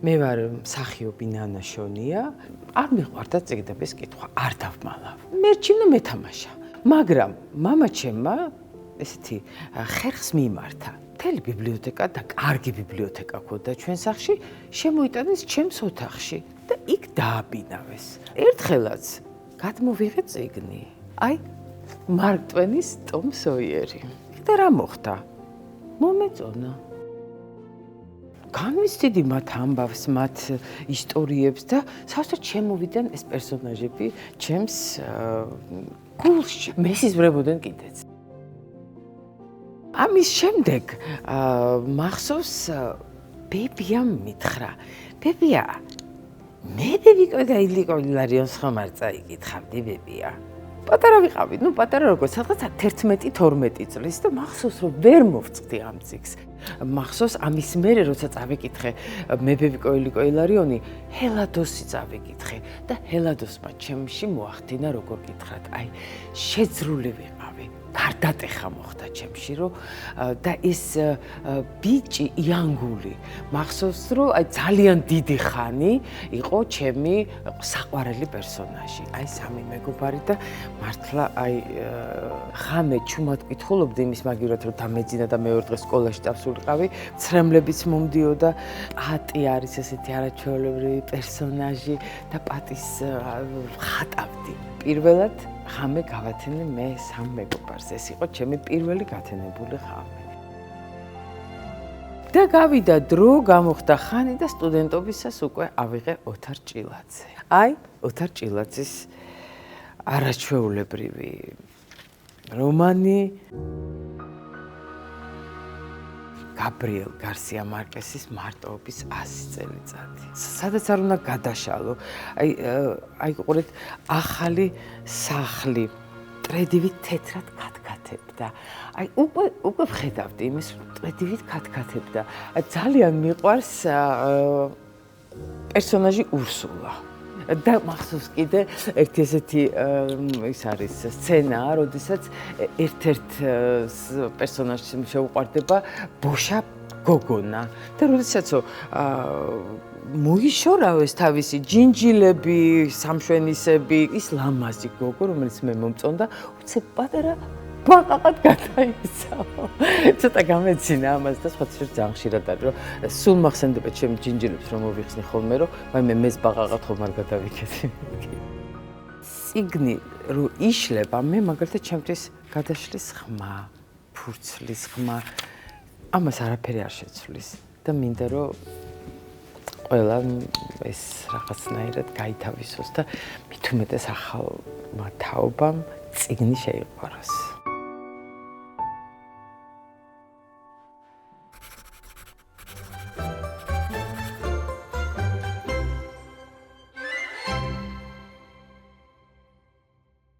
მე ვარ მსახიობი ნანა შონია. არ მიყვარდა წიგნების კითხვა, არ დავმალავ. მერჩივნო მეთამაშა. მაგრამ მამა ჩემმა ესეთი ხერხს მიმართა. მთელი ბიბლიოთეკა და კარგი ბიბლიოთეკა ქონდა ჩვენ სახლში, შემოიტანეს ჩემს ოთახში და იქ დააბინავეს. ერთხელაც გადმოვიღე წიგნი. აი, მარკ ტვენის ტომ სოიერი. და რა მოხდა? მომეწონა. განვიცდიდი მათ ამბავს, მათ ისტორიებს და საერთოდ შემოვიდნენ ეს პერსონაჟები ჩემს გულში. მესიზმრებოდნენ კიდეც. ამის შემდეგ მახსოვს ბებიამ მითხრა, ბებია, მე ბებიკო ილარიონს ხომ არ წაიკითხავდი ბებია. პატარა ვიყავი, პატარა როგორ, სადღაც 11-12 წლის და მახსოვს რომ ვერ მოვწყდი ამ წიგს. მახსოვს ამის მერე როცა წავიკითხე მე ბებიკო ილარიონი, ჰელადოსი წავიკითხე და ჰელადოსმა ჩემში მოახდინა როგორ გითხრათ, აი შეძრული ვიყავი. გარდატეხა მოხდა ჩემში რომ და ეს ბიჭი იანგული მახსოვს რომ აი ძალიან დიდი ხანი იყო ჩემი საყვარელი პერსონაჟი. აი სამი მეგობარი და მართლა აი ხამე ჩუმად კითხულობდი იმის მაგივრად რომ დამეძინა და მეორე დღეს სკოლაში წავსულიყავი. ცრემლებიც მომდიოდა. პატი არის ესეთი არაჩვეულებრივი პერსონაჟი და პატის ხატავდი. პირველად ხამე გავათენე მე სამ მეგობარს. ეს იყო ჩემი პირველი გათენებული ხამე. და გავიდა დრო, გამოხდა ხანი და სტუდენტობისას უკვე ავიღე ოთარ ჭილაძე. აი, ოთარ ჭილაძის არაჩვეულებრივი რომანი გაბრიელ გარსია მარკესის მარტოობის 100 წელიწადი. სადაც არ უნდა გადაშალო. აი ყურეთ, ახალი სახლი ტრედივით თეთრად ქათქათებდა. აი უკვე ვხედავდი იმის, რომ ტრედივით ქათქათებდა. ძალიან მიყვარს პერსონაჟი ურსულა. და მახსოვს კიდე ერთი ესეთი ის არის სცენა, როდესაც ერთ-ერთ პერსონაჟს შეუყვარდება ბოშა გოგონა და როდესაც მოიშორავეს თავისი ჯინჯილები, სამშვენისები, ის ლამაზი გოგო, რომელიც მე მომწონდა, უცებ პატარა ბაყაყად გადაიცაო. ცოტა გამეცინა ამას და სხვა ძალიან ხშირად არის, რომ სულ მახსენდება ჩემი ჯინჯილებს რომ მოვიხსნი ხოლმე, რომ ვაიმე მეს ბაყაყად ხომ არ გადავიქეცი. წიგნი რო იშლება, მე მაგალითად ჩემთვის გადაშლის ხმა, ფურცლის ხმა, ამას არაფერი არ შეცვლის და მინდა რომ ყველა ეს რაღაცნაირად გაითავისოს და მით უმეტეს ახალმა თაობამ წიგნი შეიყვაროს.